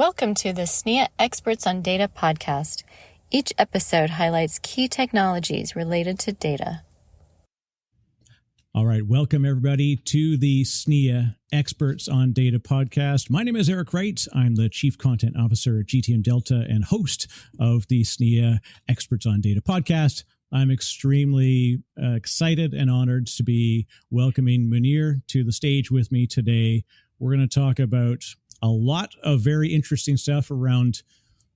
Welcome to the SNIA Experts on Data podcast. Each episode highlights key technologies related to data. All right, welcome everybody to the SNIA Experts on Data podcast. My name is Eric Wright. I'm the Chief Content Officer at GTM Delta and host of the SNIA Experts on Data podcast. I'm extremely excited and honored to be welcoming Mounir to the stage with me today. We're going to talk about a lot of very interesting stuff around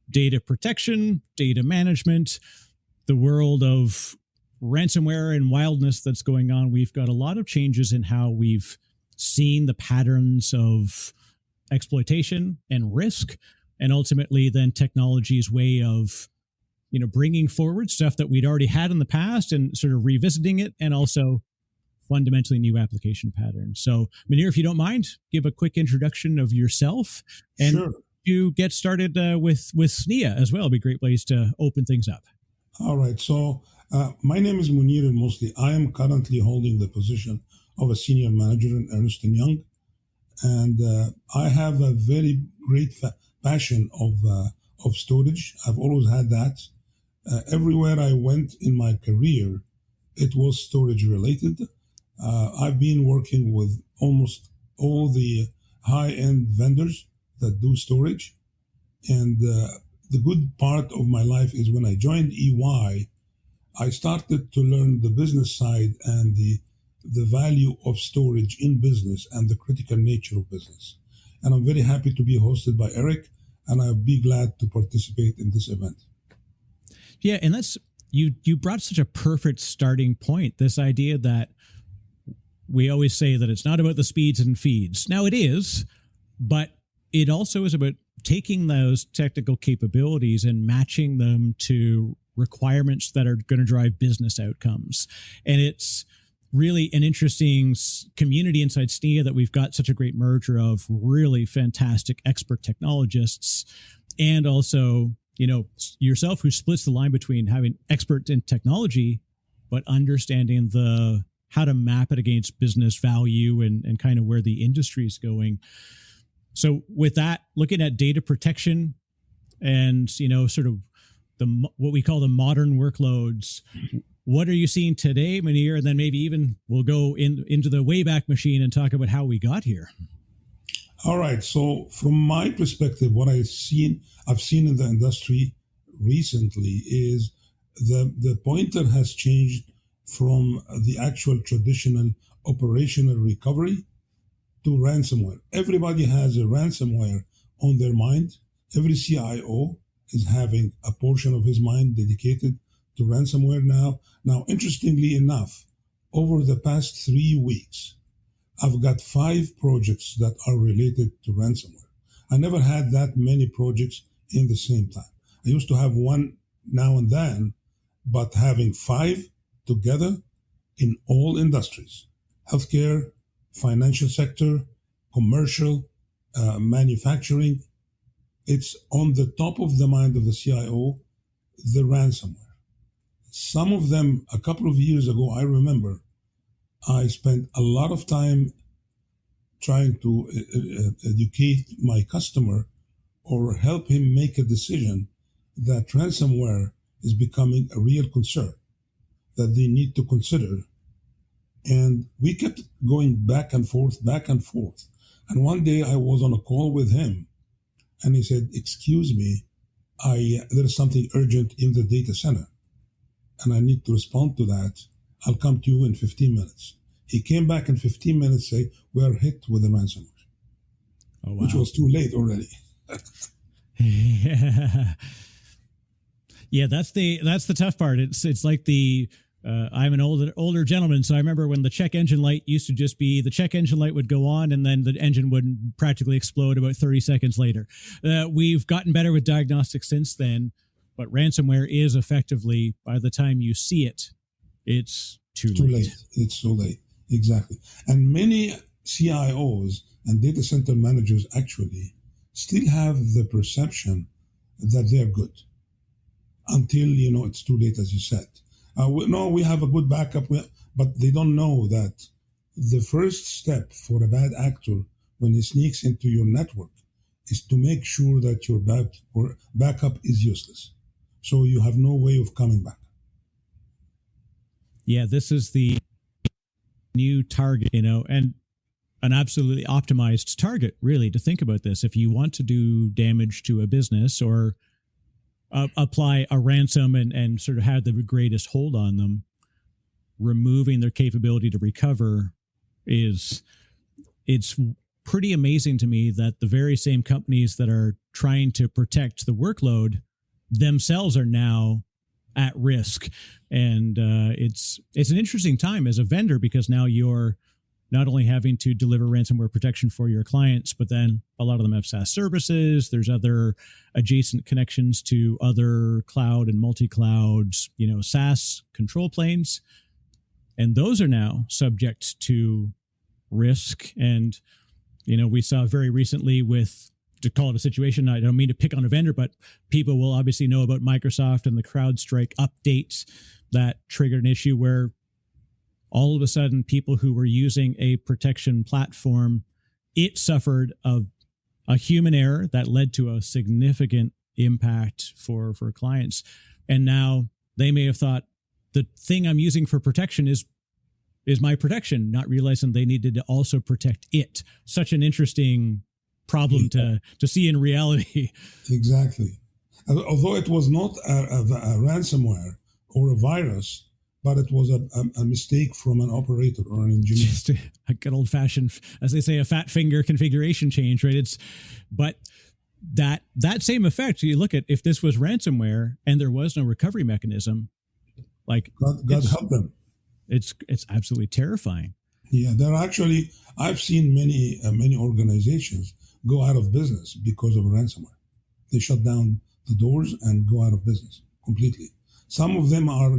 data protection, data management, the world of ransomware and wildness that's going on. We've got a lot of changes in how we've seen the patterns of exploitation and risk, and ultimately then technology's way of, bringing forward stuff that we'd already had in the past and sort of revisiting it, and also fundamentally new application patterns. So, Mounir, if you don't mind, give a quick introduction of yourself and Sure. you get started with SNIA as well. It'd be a great place to open things up. All right. So my name is Mounir Elmously. I am currently holding the position of a senior manager in Ernst Young. And I have a very great passion of storage. I've always had that. Everywhere I went in my career, it was storage related. I've been working with almost all the high-end vendors that do storage. And the good part of my life is when I joined EY, I started to learn the business side and the value of storage in business and the critical nature of business. And I'm very happy to be hosted by Eric, and I'll be glad to participate in this event. Yeah, and that's you brought such a perfect starting point, this idea that we always say that it's not about the speeds and feeds. Now it is, but it also is about taking those technical capabilities and matching them to requirements that are going to drive business outcomes. And it's really an interesting community inside SNIA that we've got such a great merger of really fantastic expert technologists and also, yourself, who splits the line between having expert in technology, but understanding how to map it against business value and kind of where the industry is going. So with that, looking at data protection and, sort of what we call the modern workloads, what are you seeing today, Mounir? And then maybe even we'll go into the Wayback Machine and talk about how we got here. All right. So from my perspective, what I've seen in the industry recently is the pointer has changed from the actual traditional operational recovery to ransomware. Everybody has a ransomware on their mind. Every CIO is having a portion of his mind dedicated to ransomware now. Now, interestingly enough, over the past 3 weeks, I've got 5 projects that are related to ransomware. I never had that many projects in the same time. I used to have one now and then, but having 5 together in all industries, healthcare, financial sector, commercial, manufacturing, it's on the top of the mind of the CIO, the ransomware. Some of them, a couple of years ago, I remember, I spent a lot of time trying to educate my customer or help him make a decision that ransomware is becoming a real concern that they need to consider. And we kept going back and forth. And one day I was on a call with him and he said, "Excuse me, there's something urgent in the data center and I need to respond to that. I'll come to you in 15 minutes. He came back in 15 minutes, say, "We are hit with a ransomware." Oh, wow. Which was too late already. Yeah, that's the tough part. It's like I'm an older gentleman, so I remember when the check engine light used to just be the check engine light would go on and then the engine would practically explode about 30 seconds later. We've gotten better with diagnostics since then, but ransomware is effectively, by the time you see it, it's too late. It's too late. Exactly. And many CIOs and data center managers actually still have the perception that they're good until, it's too late, as you said. We have a good backup, but they don't know that the first step for a bad actor when he sneaks into your network is to make sure that your backup is useless. So you have no way of coming back. Yeah, this is the new target, and an absolutely optimized target, really, to think about this. If you want to do damage to a business or apply a ransom and sort of have the greatest hold on them, removing their capability to recover it's pretty amazing to me that the very same companies that are trying to protect the workload themselves are now at risk. And it's an interesting time as a vendor, because now you're not only having to deliver ransomware protection for your clients, but then a lot of them have SaaS services. There's other adjacent connections to other cloud and multi-clouds, SaaS control planes. And those are now subject to risk. And, we saw very recently with, to call it a situation, I don't mean to pick on a vendor, but people will obviously know about Microsoft and the CrowdStrike updates that triggered an issue where all of a sudden people who were using a protection platform, it suffered a human error that led to a significant impact for clients. And now they may have thought the thing I'm using for protection is my protection, not realizing they needed to also protect it. Such an interesting problem to see in reality. Exactly. Although it was not a ransomware or a virus, but it was a mistake from an operator or an engineer. Just a good old-fashioned, as they say, a fat finger configuration change, right? But that same effect, you look at, if this was ransomware and there was no recovery mechanism, like God help them. It's absolutely terrifying. Yeah, there are actually, I've seen many organizations go out of business because of ransomware. They shut down the doors and go out of business completely. Some of them are,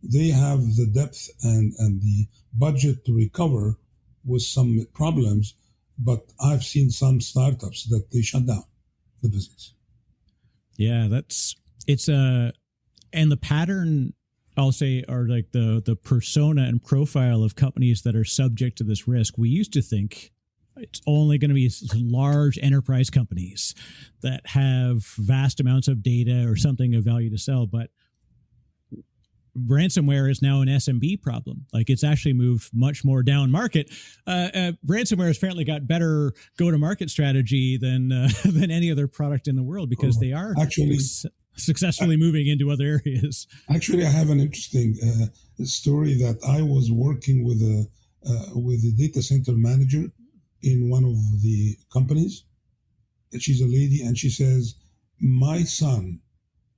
they have the depth and the budget to recover with some problems, but I've seen some startups that they shut down the business. Yeah, and the pattern, I'll say, are like the persona and profile of companies that are subject to this risk. We used to think it's only going to be large enterprise companies that have vast amounts of data or something of value to sell, but ransomware is now an SMB problem. Like, it's actually moved much more down market. Ransomware has apparently got better go-to-market strategy than any other product in the world, because they are actually successfully moving into other areas. Actually, I have an interesting story that I was working with a data center manager in one of the companies. She's a lady, and she says, my son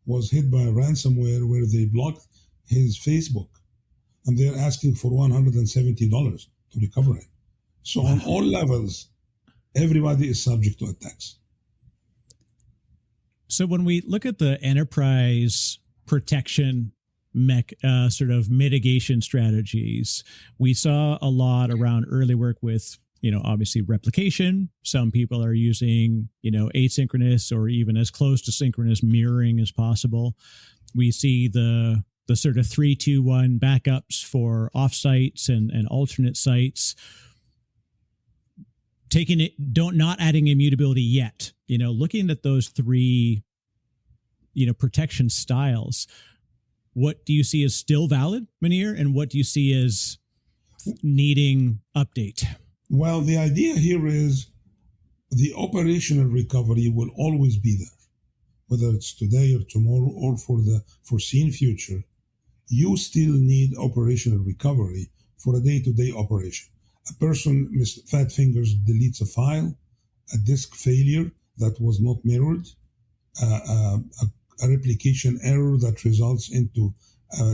was hit by a ransomware where they blocked his Facebook, and they're asking for $170 to recover it. So on all levels, everybody is subject to attacks. So when we look at the enterprise protection sort of mitigation strategies, we saw a lot around early work with, obviously replication. Some people are using, asynchronous or even as close to synchronous mirroring as possible. We see the sort of 3-2-1 backups for offsites and alternate sites. Not adding immutability yet. Looking at those three, protection styles, what do you see as still valid, Mounir, and what do you see as needing update? Well, the idea here is the operational recovery will always be there, whether it's today or tomorrow or for the foreseen future. You still need operational recovery for a day-to-day operation. A person, fat fingers, deletes a file, a disk failure that was not mirrored, a replication error that results into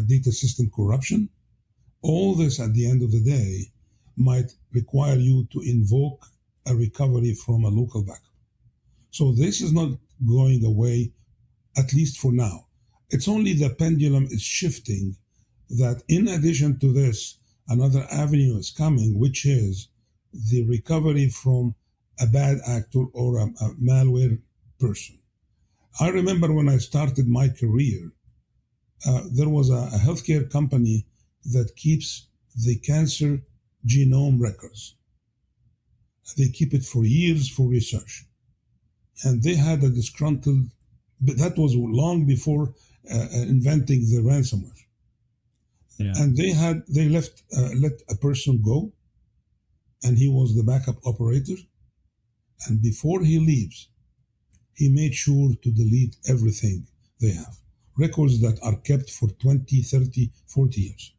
data system corruption. All this, at the end of the day, might require you to invoke a recovery from a local backup. So this is not going away, at least for now. It's only the pendulum is shifting, that in addition to this, another avenue is coming, which is the recovery from a bad actor or a malware person. I remember when I started my career, there was a healthcare company that keeps the cancer genome records. They keep it for years for research. and they had a disgruntled. But that was long before inventing the ransomware. Yeah. And they let a person go, and he was the backup operator. And before he leaves, he made sure to delete everything they have. Records that are kept for 20, 30, 40 years.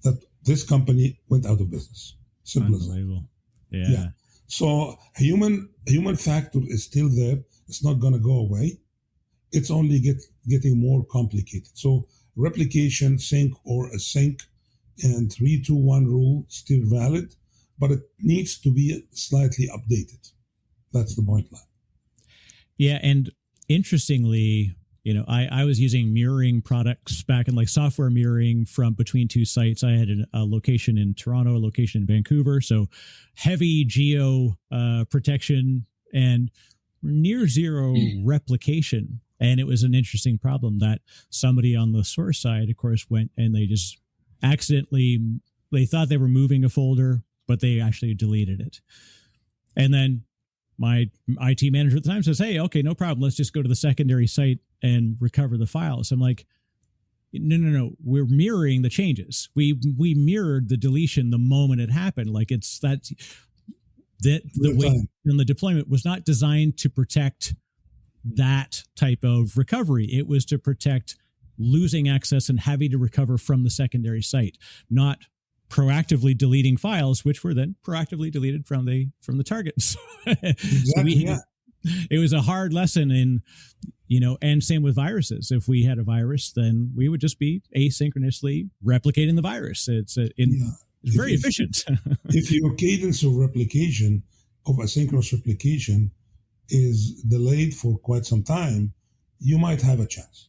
That this company went out of business. Simple as that. Unbelievable. Yeah. So human factor is still there. It's not going to go away. It's only getting more complicated. So replication, sync or async, and 3-2-1 rule still valid, but it needs to be slightly updated. That's the point line. Yeah, and interestingly, I was using mirroring products back in like software mirroring from between two sites. I had a location in Toronto, a location in Vancouver. So heavy geo protection and near zero replication. And it was an interesting problem that somebody on the source side, of course, went and they just they thought they were moving a folder, but they actually deleted it. And then my IT manager at the time says, hey, okay, no problem. Let's just go to the secondary site and recover the files. I'm like, no. We're mirroring the changes. We mirrored the deletion the moment it happened. Like the way in the deployment was not designed to protect that type of recovery. It was to protect losing access and having to recover from the secondary site, not proactively deleting files, which were then proactively deleted from the targets. Exactly. It was a hard lesson and same with viruses. If we had a virus, then we would just be asynchronously replicating the virus. It's very efficient. If your cadence of replication, of asynchronous replication, is delayed for quite some time, you might have a chance.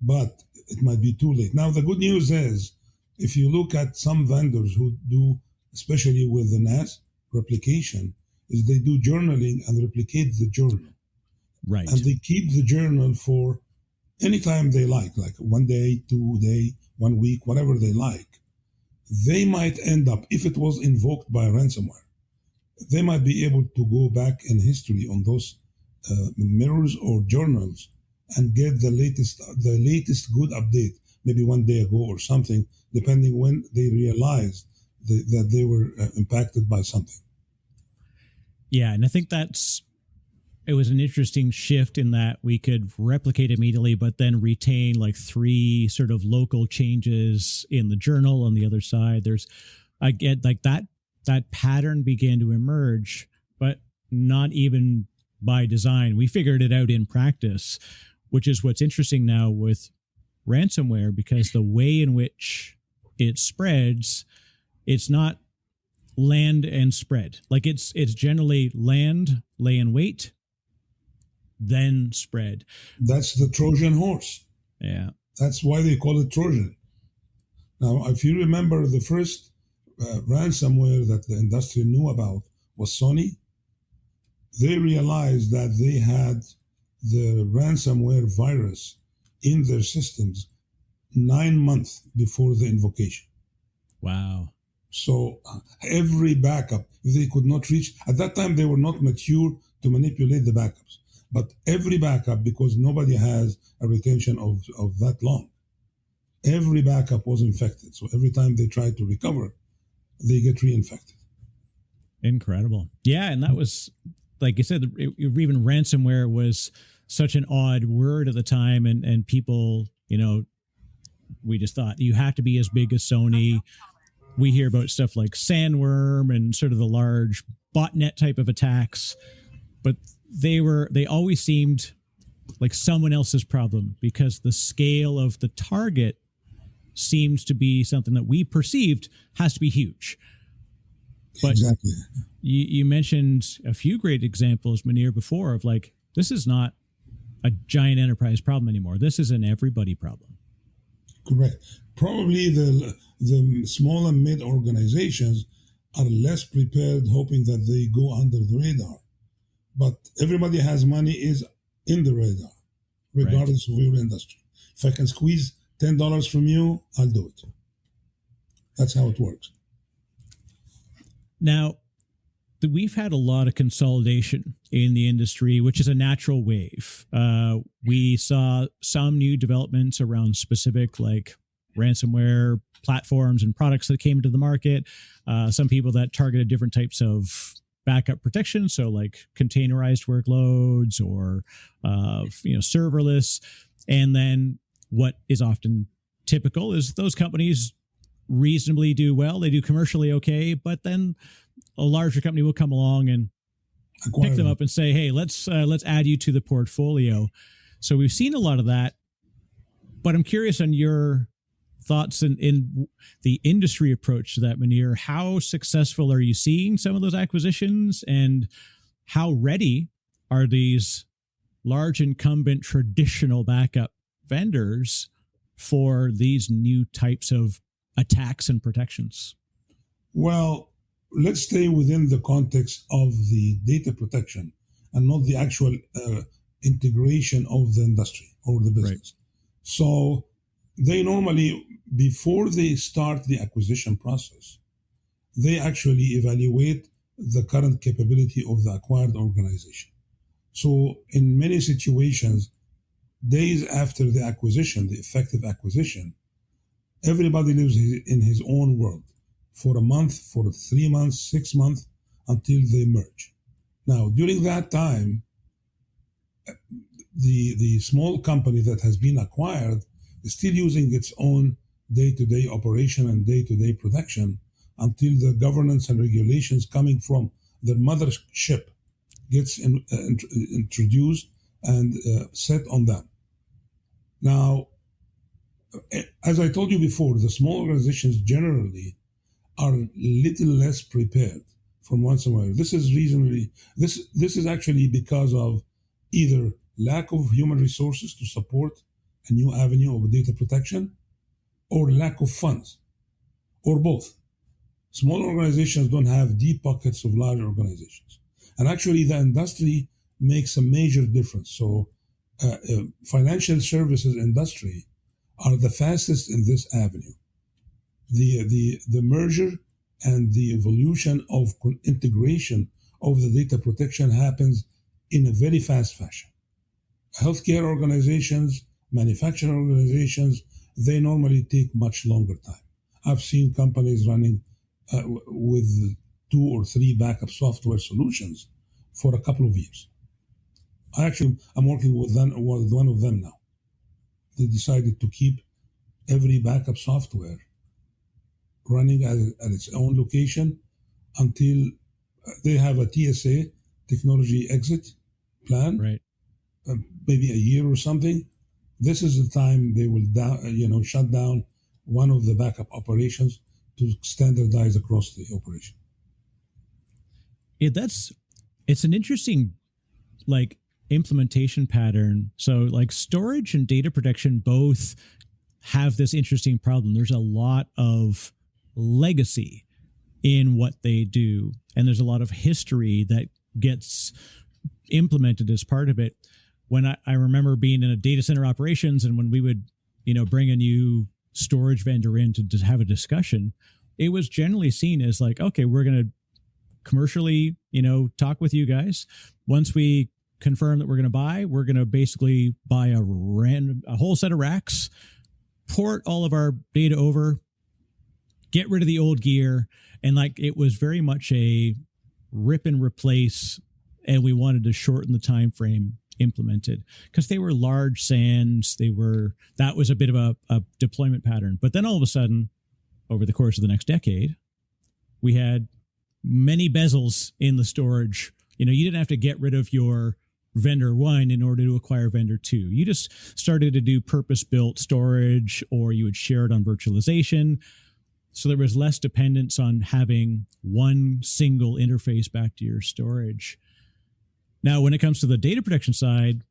But it might be too late. Now, the good news is, if you look at some vendors who do, especially with the NAS replication, is they do journaling and replicate the journal. Right. And they keep the journal for any time they like 1 day, 2 day, 1 week, whatever they like. They might end up, if it was invoked by ransomware, they might be able to go back in history on those mirrors or journals and get the latest good update, maybe 1 day ago or something, depending when they realized that they were impacted by something. Yeah, and I think it was an interesting shift in that we could replicate immediately, but then retain like 3 sort of local changes in the journal on the other side. I get like that pattern began to emerge, but not even by design. We figured it out in practice, which is what's interesting now with ransomware, because the way in which it spreads, it's not land and spread. Like it's generally land, lay in wait, then spread. That's the Trojan horse. Yeah. That's why they call it Trojan. Now, if you remember, the first ransomware that the industry knew about was Sony. They realized that they had the ransomware virus in their systems 9 months before the invocation. Wow. So every backup, they could not reach, at that time they were not mature to manipulate the backups, but every backup, because nobody has a retention of that long, every backup was infected. So every time they try to recover, they get reinfected. Incredible. Yeah, and that was, like you said, even ransomware was such an odd word at the time, and people, we just thought you have to be as big as Sony. We hear about stuff like Sandworm and sort of the large botnet type of attacks, but they always seemed like someone else's problem because the scale of the target seems to be something that we perceived has to be huge. But exactly. You mentioned a few great examples, Mounir, before of like, this is not a giant enterprise problem anymore. This is an everybody problem. Correct. Probably the small and mid organizations are less prepared, hoping that they go under the radar. But everybody has money is in the radar, regardless of your industry. If I can squeeze $10 from you, I'll do it. That's how it works. Now, we've had a lot of consolidation in the industry, which is a natural wave. We saw some new developments around specific like ransomware platforms and products that came into the market. Some people that targeted different types of backup protection, so like containerized workloads or serverless. And then what is often typical is those companies reasonably do well. They do commercially okay, but then a larger company will come along and pick them up and say, "Hey, let's add you to the portfolio." So we've seen a lot of that. But I'm curious on your thoughts in the industry approach to that, Mounir. How successful are you seeing some of those acquisitions, and how ready are these large incumbent traditional backup vendors for these new types of attacks and protections? Well, let's stay within the context of the data protection and not the actual integration of the industry or the business. Right. So they normally, before they start the acquisition process, they actually evaluate the current capability of the acquired organization. So in many situations, days after the acquisition, the effective acquisition, everybody lives in his own world for a month, for 3 months, 6 months, until they merge. Now, during that time, the small company that has been acquired is still using its own day-to-day operation and day-to-day protection until the governance and regulations coming from the mothership gets introduced and set on them. Now, as I told you before, the small organizations generally are little less prepared from ransomware. This is actually because of either lack of human resources to support a new avenue of data protection, or lack of funds, or both. Small organizations don't have deep pockets of large organizations. And actually the industry makes a major difference. So financial services industry are the fastest in this avenue. The merger and the evolution of integration of the data protection happens in a very fast fashion. Healthcare organizations, manufacturing organizations, they normally take much longer time. I've seen companies running with 2 or 3 backup software solutions for a couple of years. I'm working with one of them now. They decided to keep every backup software running at its own location until they have a TSA, technology exit plan, right? Maybe a year or something. This is the time they will shut down one of the backup operations to standardize across the operation. Yeah, it's an interesting implementation pattern. So storage and data protection both have this interesting problem. There's a lot of legacy in what they do, and there's a lot of history that gets implemented as part of it. When I remember being in a data center operations, and when we would, bring a new storage vendor in to have a discussion, it was generally seen as okay, we're going to commercially, talk with you guys. Once we confirm that we're going to basically buy a whole set of racks, port all of our data over, get rid of the old gear. And it was very much a rip and replace. And we wanted to shorten the time frame implemented because they were large SANs. That was a bit of a deployment pattern. But then all of a sudden, over the course of the next decade, we had many bezels in the storage. You didn't have to get rid of your vendor 1 in order to acquire vendor 2. You just started to do purpose-built storage, or you would share it on virtualization. So there was less dependence on having one single interface back to your storage. Now, when it comes to the data protection side,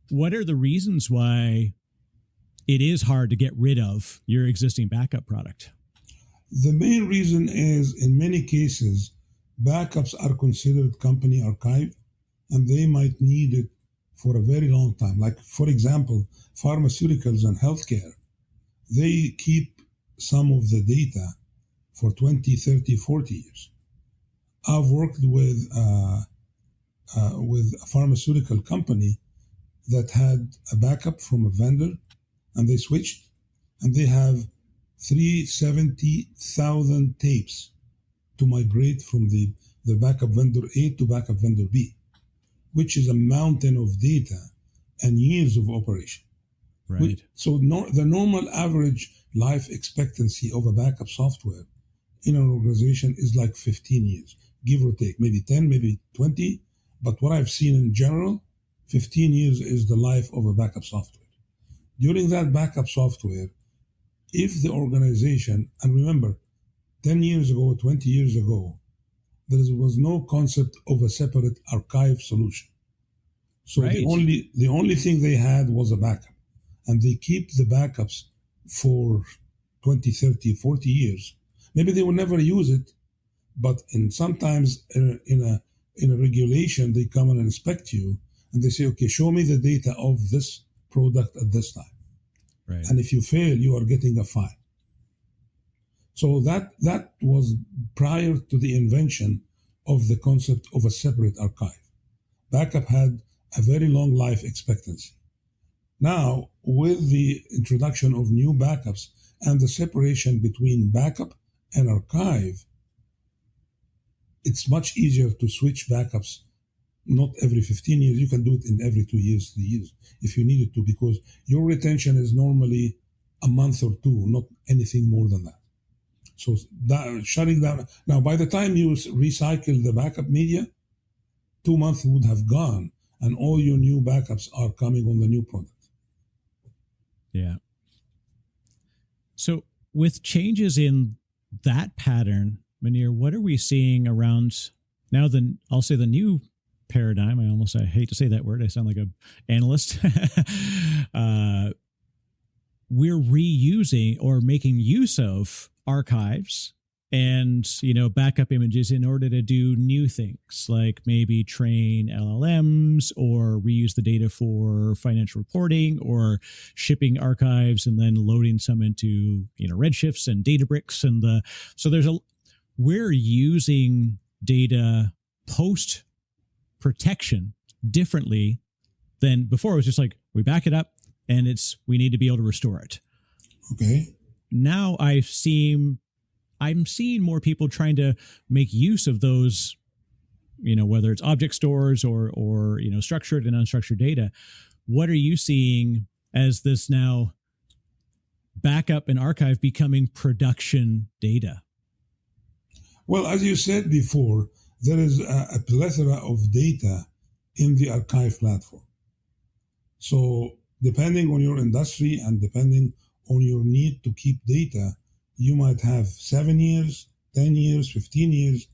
what are the reasons why it is hard to get rid of your existing backup product? The main reason is, in many cases, backups are considered company archive, and they might need it for a very long time. Like, for example, pharmaceuticals and healthcare, they keep some of the data for 20, 30, 40 years. I've worked with a pharmaceutical company that had a backup from a vendor, and they switched, and they have 370,000 tapes to migrate from the backup vendor A to backup vendor B, which is a mountain of data and years of operation. Right. The normal average life expectancy of a backup software in an organization is like 15 years, give or take, maybe 10, maybe 20. But what I've seen in general, 15 years is the life of a backup software. During that backup software, if the organization, and remember, 10 years ago, 20 years ago, there was no concept of a separate archive solution. So right. the only thing they had was a backup. And they keep the backups for 20, 30, 40 years. Maybe they will never use it, but sometimes in a regulation, they come and inspect you, and they say, okay, show me the data of this product at this time. Right. And if you fail, you are getting a fine. So that was prior to the invention of the concept of a separate archive. Backup had a very long life expectancy. Now, with the introduction of new backups and the separation between backup and archive, it's much easier to switch backups, not every 15 years. You can do it in every 2 years, 3 years, if you needed to, because your retention is normally a month or two, not anything more than that. So shutting down. Now, by the time you recycle the backup media, 2 months would have gone, and all your new backups are coming on the new product. Yeah. So with changes in that pattern, Mounir, what are we seeing around now? I'll say the new paradigm. I hate to say that word. I sound like an analyst. We're reusing or making use of archives and, backup images in order to do new things, like maybe train LLMs or reuse the data for financial reporting or shipping archives and then loading some into, Redshifts and Databricks. We're using data post protection differently than before. It was just like, we back it up and we need to be able to restore it. Okay. Now I'm seeing more people trying to make use of those, whether it's object stores or structured and unstructured data. What are you seeing as this now backup and archive becoming production data? Well, as you said before, there is a plethora of data in the archive platform. So depending on your industry and depending on your need to keep data, you might have 7 years, 10 years, 15 years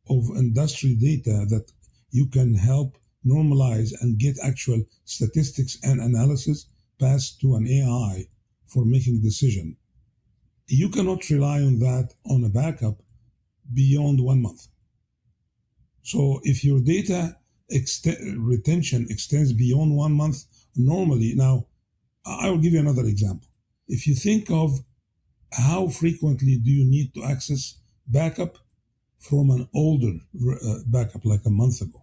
of industry data that you can help normalize and get actual statistics and analysis passed to an AI for making decision. You cannot rely on that on a backup beyond 1 month. So if your data retention extends beyond 1 month, normally, now I will give you another example. If you think of how frequently do you need to access backup from an older backup, like a month ago.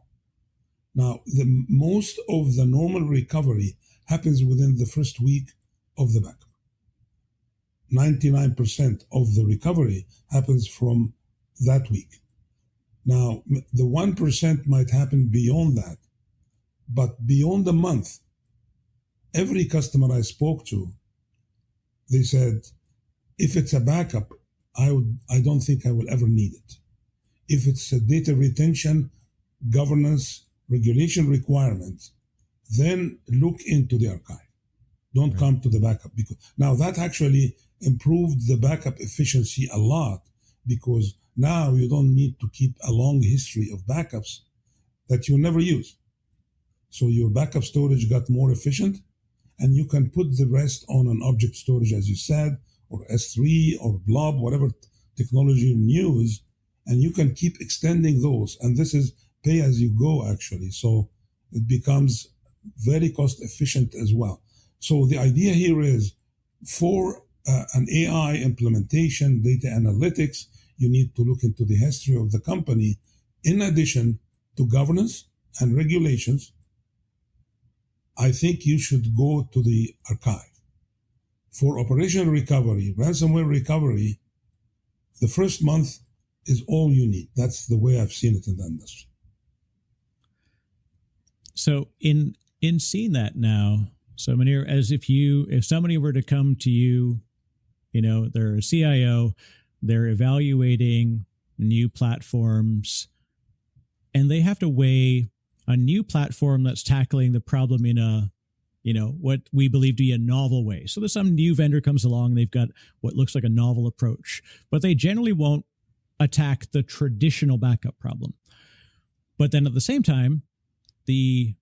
Now, most of the normal recovery happens within the first week of the backup. 99% of the recovery happens from that week. Now, the 1% might happen beyond that, but beyond a month, every customer I spoke to, they said, if it's a backup, I don't think I will ever need it. If it's a data retention, governance, regulation requirement, then look into the archive. Don't come to the backup. Because now that actually improved the backup efficiency a lot, because now you don't need to keep a long history of backups that you never use. So your backup storage got more efficient, and you can put the rest on an object storage, as you said, or S3 or Blob, whatever technology you use, and you can keep extending those. And this is pay as you go, actually. So it becomes very cost efficient as well. So the idea here is for an AI implementation, data analytics, you need to look into the history of the company In addition to governance and regulations, I think you should go to the archive. For operational recovery, ransomware recovery, the first month is all you need. That's the way I've seen it in the industry. So in seeing that now, so Mounir, as if somebody were to come to you, they're a CIO, they're evaluating new platforms, and they have to weigh a new platform that's tackling the problem in a, what we believe to be a novel way. So there's some new vendor comes along, they've got what looks like a novel approach, but they generally won't attack the traditional backup problem. But then at the same time, the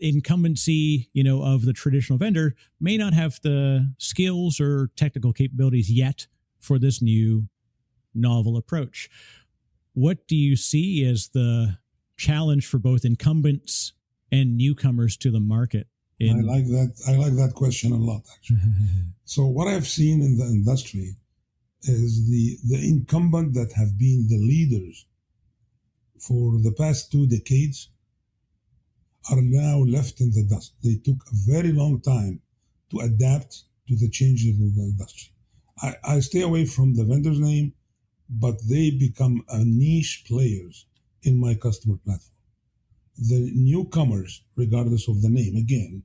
incumbency, of the traditional vendor may not have the skills or technical capabilities yet for this new novel approach. What do you see as the challenge for both incumbents and newcomers to the market? I like that question a lot, actually. So what I've seen in the industry is the incumbent that have been the leaders for the past 2 decades are now left in the dust. They took a very long time to adapt to the changes in the industry. I stay away from the vendor's name, but they become a niche players in my customer platform. The newcomers, regardless of the name, again,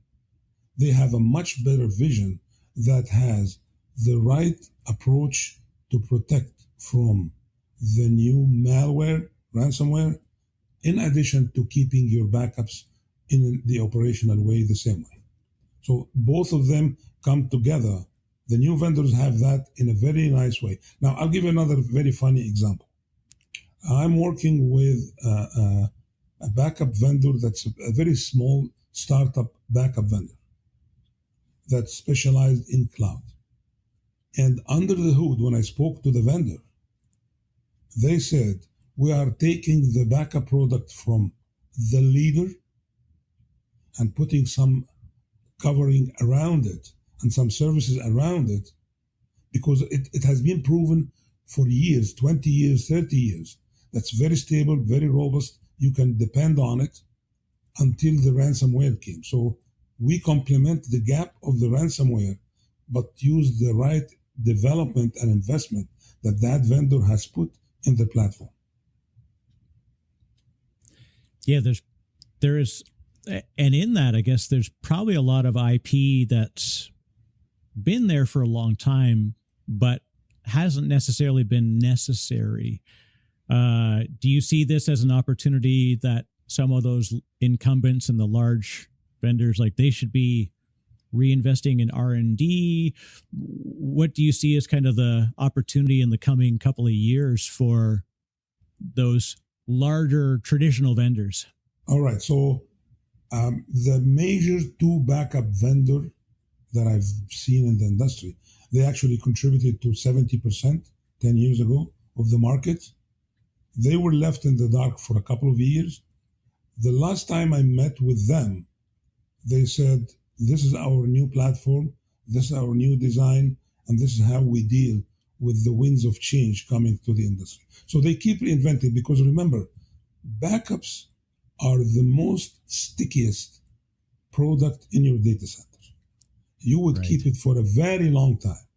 they have a much better vision that has the right approach to protect from the new malware, ransomware, in addition to keeping your backups in the operational way the same way. So both of them come together. The new vendors have that in a very nice way. Now, I'll give you another very funny example. I'm working with a backup vendor that's a very small startup backup vendor that's specialized in cloud. And under the hood, when I spoke to the vendor, they said, we are taking the backup product from the leader and putting some covering around it and some services around it, because it has been proven for years, 20 years, 30 years. That's very stable, very robust. You can depend on it until the ransomware came. So we complement the gap of the ransomware, but use the right development and investment that vendor has put in the platform. Yeah, there is, and in that, I guess there's probably a lot of IP that's been there for a long time, but hasn't necessarily been necessary. Do you see this as an opportunity that some of those incumbents and the large vendors, like, they should be reinvesting in R&D? What do you see as kind of the opportunity in the coming couple of years for those larger traditional vendors? All right. So the major 2 backup vendor that I've seen in the industry, they actually contributed to 70% 10 years ago of the market. They were left in the dark for a couple of years. The last time I met with them, they said, this is our new platform, this is our new design, and this is how we deal with the winds of change coming to the industry. So they keep reinventing, because remember, backups are the most stickiest product in your data centers. You would keep it for a very long time.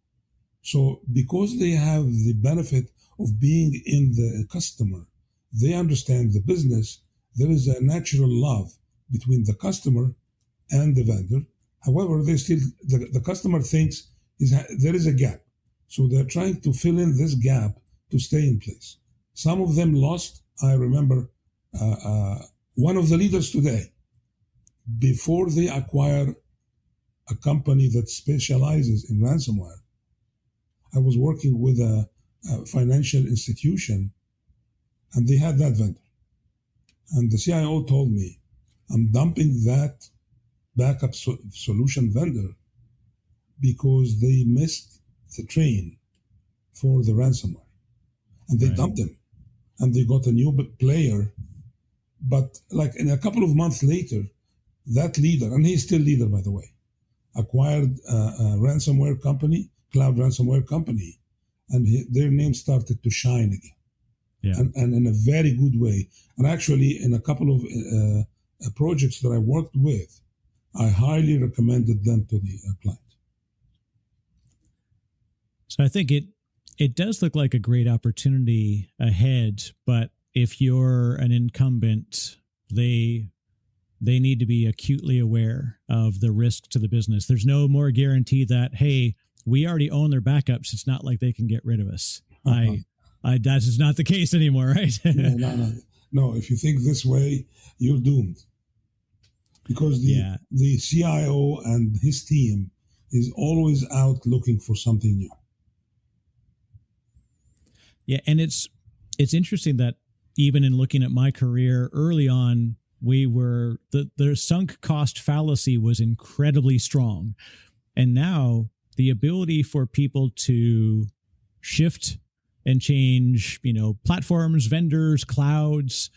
So because they have the benefit of being in the customer, they understand the business, there is a natural love between the customer and the vendor. However, they still, the customer thinks there is a gap. So they're trying to fill in this gap to stay in place. Some of them lost. I remember one of the leaders today, before they acquire a company that specializes in ransomware, I was working with a financial institution, and they had that vendor. And the CIO told me, I'm dumping that backup solution vendor because they missed the train for the ransomware. And they dumped him. And they got a new player. But like in a couple of months later, that leader, and he's still leader, by the way, acquired a ransomware company, cloud ransomware company, and their name started to shine again. Yeah. and in a very good way. And actually, in a couple of projects that I worked with, I highly recommended them to the client. So I think it does look like a great opportunity ahead, but if you're an incumbent, they need to be acutely aware of the risk to the business. There's no more guarantee that, hey, we already own their backups. It's not like they can get rid of us. That is not the case anymore, right? No. If you think this way, you're doomed. Because the CIO and his team is always out looking for something new. Yeah, and it's interesting that even in looking at my career early on, we were the sunk cost fallacy was incredibly strong, and now the ability for people to shift and change, platforms, vendors, clouds,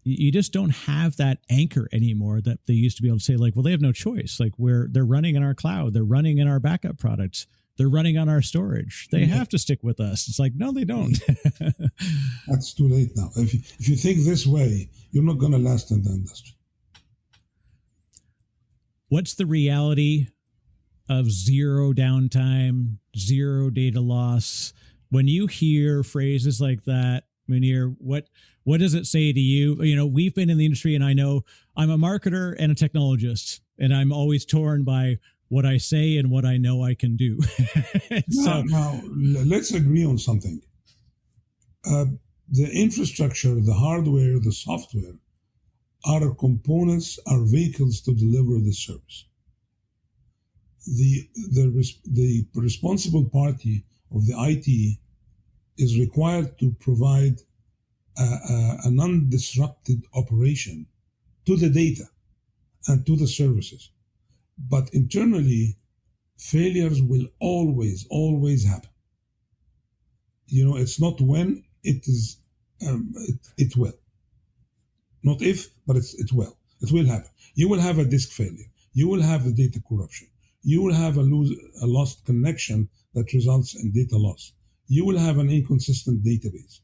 you just don't have that anchor anymore that they used to be able to say, like, well, they have no choice. Like, they're running in our cloud, they're running in our backup products, they're running on our storage. They have to stick with us. It's like, no, they don't. That's too late now. If you think this way, you're not going to last in the industry. What's the reality of zero downtime, zero data loss? When you hear phrases like that, Mounir, what does it say to you? We've been in the industry, and I know I'm a marketer and a technologist, and I'm always torn by what I say and what I know I can do. Now, let's agree on something. The infrastructure, the hardware, the software are components, are vehicles to deliver the service. The responsible party of the IT is required to provide an undisrupted operation to the data and to the services. But internally, failures will always happen. It's not when, it is, it will. Not if, but it will. It will happen. You will have a disk failure. You will have the data corruption. You will have a lost connection that results in data loss. You will have an inconsistent database.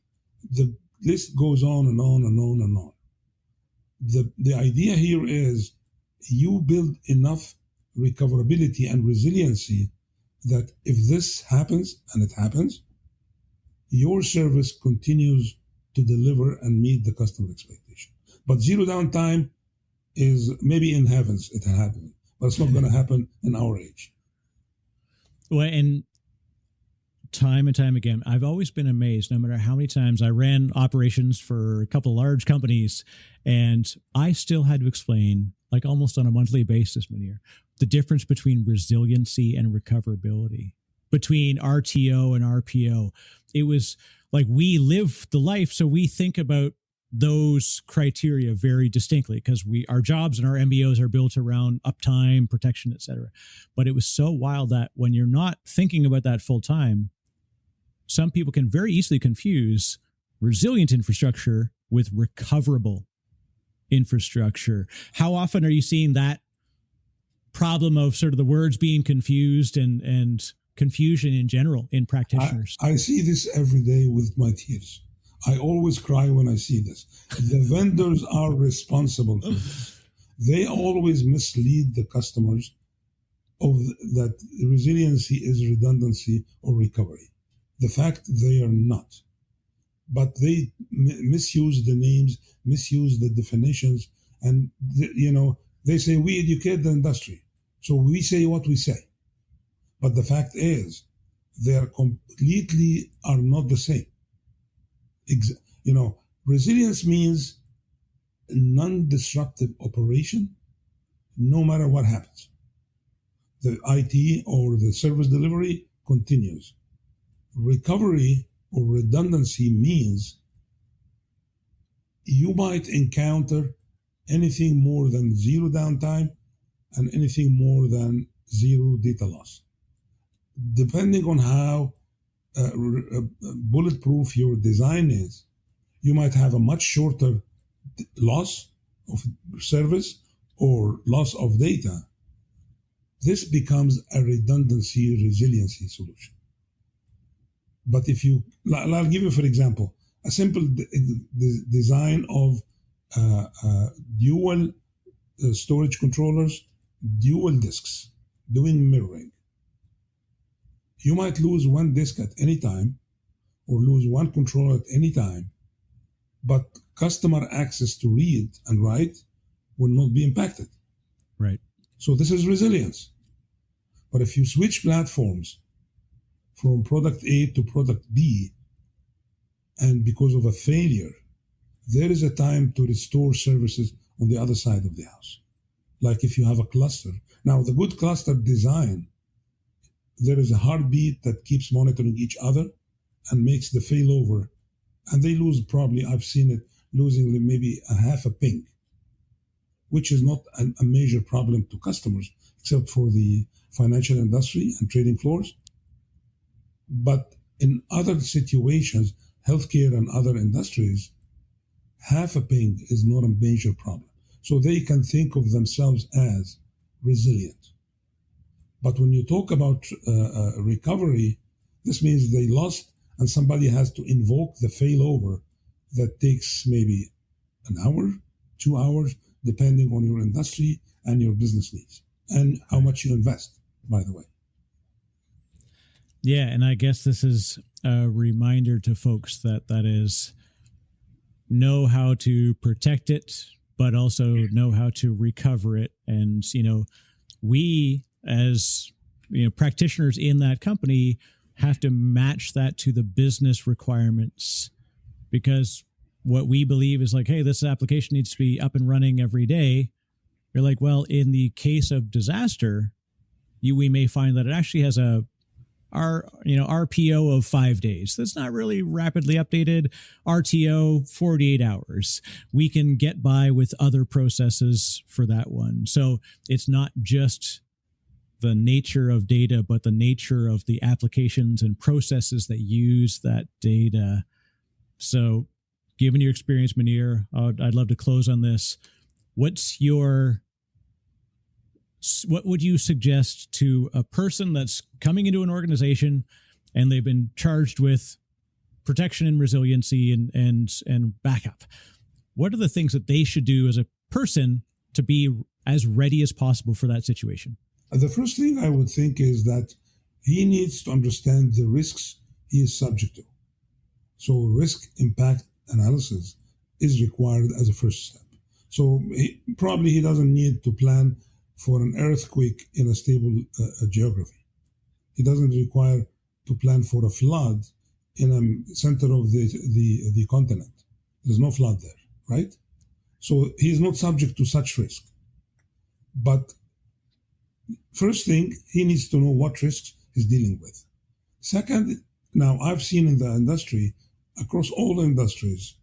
The list goes on and on and on and on. The idea here is you build enough recoverability and resiliency that if this happens, and it happens, your service continues to deliver and meet the customer expectation. But zero downtime is maybe in heavens it happens, but it's not going to happen in our age. Well, and time and time again, I've always been amazed, no matter how many times I ran operations for a couple of large companies, and I still had to explain, like almost on a monthly basis, Mounir, the difference between resiliency and recoverability, between RTO and RPO. It was like we live the life, so we think about those criteria very distinctly because our jobs and our MBOs are built around uptime, protection, et cetera. But it was so wild that when you're not thinking about that full time, some people can very easily confuse resilient infrastructure with recoverable infrastructure. How often are you seeing that problem of sort of the words being confused and confusion in general in practitioners? I see this every day with my tears. I always cry when I see this. The vendors are responsible for this. They always mislead the customers of that resiliency is redundancy or recovery. The fact they are not. But they misuse the names, misuse the definitions, and they say we educate the industry, so we say what we say. But the fact is, they are completely are not the same. Resilience means non-disruptive operation, no matter what happens. The IT or the service delivery continues. Recovery or redundancy means you might encounter anything more than zero downtime and anything more than zero data loss. Depending on how bulletproof your design is, you might have a much shorter loss of service or loss of data. This becomes a redundancy resiliency solution. But if you, I'll give you, for example, a simple design of dual storage controllers, dual disks, doing mirroring. You might lose one disk at any time or lose one controller at any time, but customer access to read and write will not be impacted. Right. So this is resilience. But if you switch platforms from product A to product B, and because of a failure, there is a time to restore services on the other side of the house. Like if you have a cluster. Now, the good cluster design, there is a heartbeat that keeps monitoring each other and makes the failover. And they lose probably, I've seen it, losing maybe a half a ping, which is not a major problem to customers, except for the financial industry and trading floors. But in other situations, healthcare and other industries, half a ping is not a major problem. So they can think of themselves as resilient. But when you talk about recovery, this means they lost and somebody has to invoke the failover that takes maybe an hour, 2 hours, depending on your industry and your business needs and how much you invest, by the way. Yeah, and I guess this is a reminder to folks that is know how to protect it, but also know how to recover it. And, we as, practitioners in that company have to match that to the business requirements, because what we believe is like, hey, this application needs to be up and running every day. You're like, well, in the case of disaster, we may find that it actually has our RPO of 5 days. That's not really rapidly updated. RTO 48 hours. We can get by with other processes for that one. So it's not just the nature of data, but the nature of the applications and processes that use that data. So given your experience, Mounir, I'd love to close on this. What would you suggest to a person that's coming into an organization and they've been charged with protection and resiliency and backup? What are the things that they should do as a person to be as ready as possible for that situation? The first thing I would think is that he needs to understand the risks he is subject to. So risk impact analysis is required as a first step. So he doesn't need to plan for an earthquake in a stable geography. He doesn't require to plan for a flood in a center of the continent. There's no flood there, right? So he's not subject to such risk. But first thing, he needs to know what risks he's dealing with. Second, now I've seen in the industry, across all industries,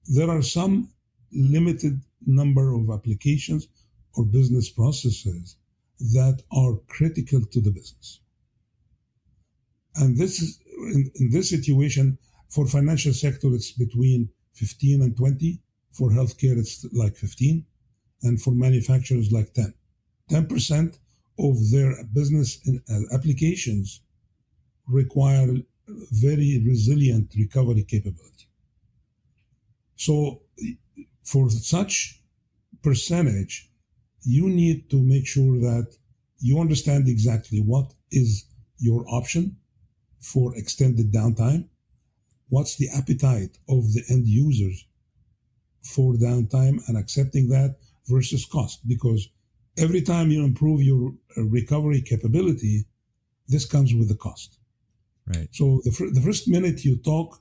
there are some limited number of applications or business processes that are critical to the business. And this is, in this situation, for financial sector, it's between 15 and 20. For healthcare, it's like 15. And for manufacturers, like 10. 10% of their business applications require very resilient recovery capability. So for such percentage, you need to make sure that you understand exactly what is your option for extended downtime, what's the appetite of the end users for downtime and accepting that versus cost. Because every time you improve your recovery capability, this comes with the cost. Right. So the first minute you talk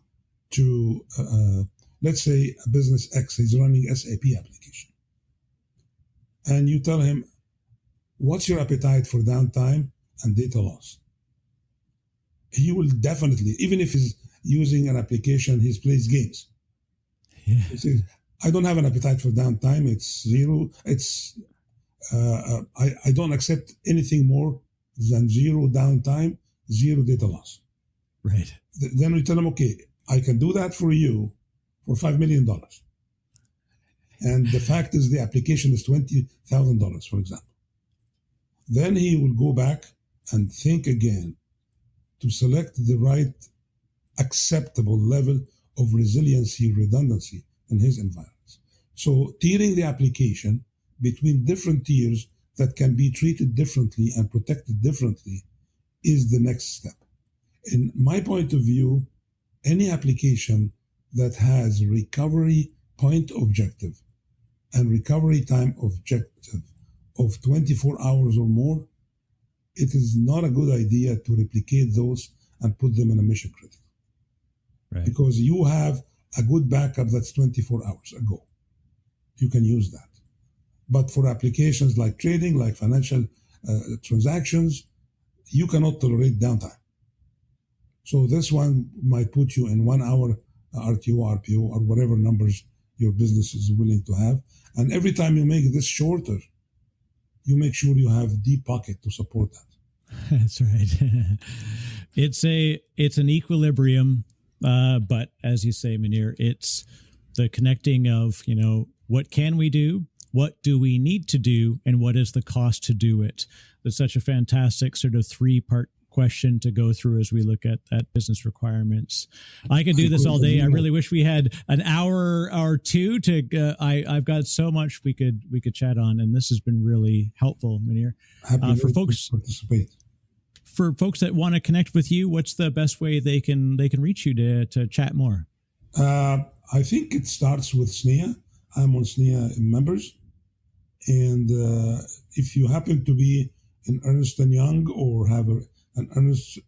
to, let's say, a business X is running SAP application, and you tell him, what's your appetite for downtime and data loss? He will definitely, even if he's using an application, he plays games. Yeah. He says, I don't have an appetite for downtime. It's zero. It's I don't accept anything more than zero downtime, zero data loss. Right. Then we tell him, okay, I can do that for you for $5 million. And the fact is the application is $20,000, for example. Then he will go back and think again to select the right acceptable level of resiliency, redundancy in his environments. So tiering the application between different tiers that can be treated differently and protected differently is the next step. In my point of view, any application that has recovery point objective and recovery time objective of 24 hours or more, it is not a good idea to replicate those and put them in a mission critical. Right. Because you have a good backup that's 24 hours ago. You can use that. But for applications like trading, like financial transactions, you cannot tolerate downtime. So this one might put you in 1 hour RTO, RPO, or whatever numbers your business is willing to have. And every time you make this shorter, you make sure you have deep pocket to support that. That's right. It's an equilibrium, but as you say, Mounir, it's the connecting of, what can we do? What do we need to do? And what is the cost to do it? It's such a fantastic sort of 3-part question to go through as we look at business requirements. I could do this all day. I really wish we had an hour or two to. I've got so much we could chat on, and this has been really helpful, Mounir. For folks participate. For folks that want to connect with you, what's the best way they can reach you to chat more? I think it starts with SNEA. I'm on SNEA members, and if you happen to be in Ernst Young or have an Ernst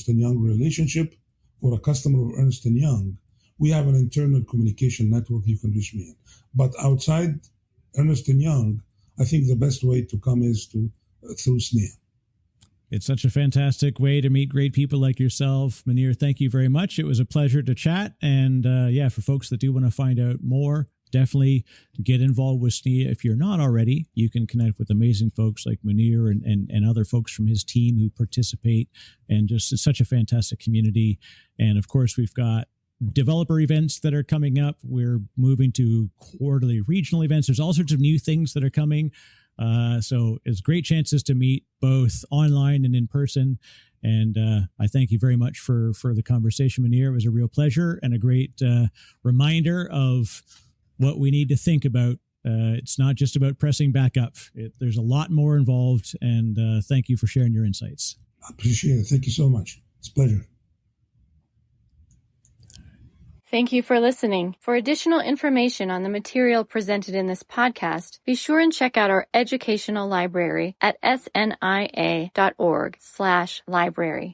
Young relationship or a customer of Ernst Young, we have an internal communication network you can reach me in. But outside Ernst Young, I think the best way to come is through SNEA. It's such a fantastic way to meet great people like yourself. Mounir, thank you very much. It was a pleasure to chat. And for folks that do want to find out more, definitely get involved with SNEA. If you're not already, you can connect with amazing folks like Mounir and other folks from his team who participate. And just it's such a fantastic community. And of course, we've got developer events that are coming up. We're moving to quarterly regional events. There's all sorts of new things that are coming. So it's great chances to meet both online and in person. And I thank you very much for the conversation, Mounir. It was a real pleasure and a great reminder of what we need to think about. It's not just about pressing back up. There's a lot more involved. And thank you for sharing your insights. I appreciate it. Thank you so much. It's a pleasure. Thank you for listening. For additional information on the material presented in this podcast, be sure and check out our educational library at snia.org/library.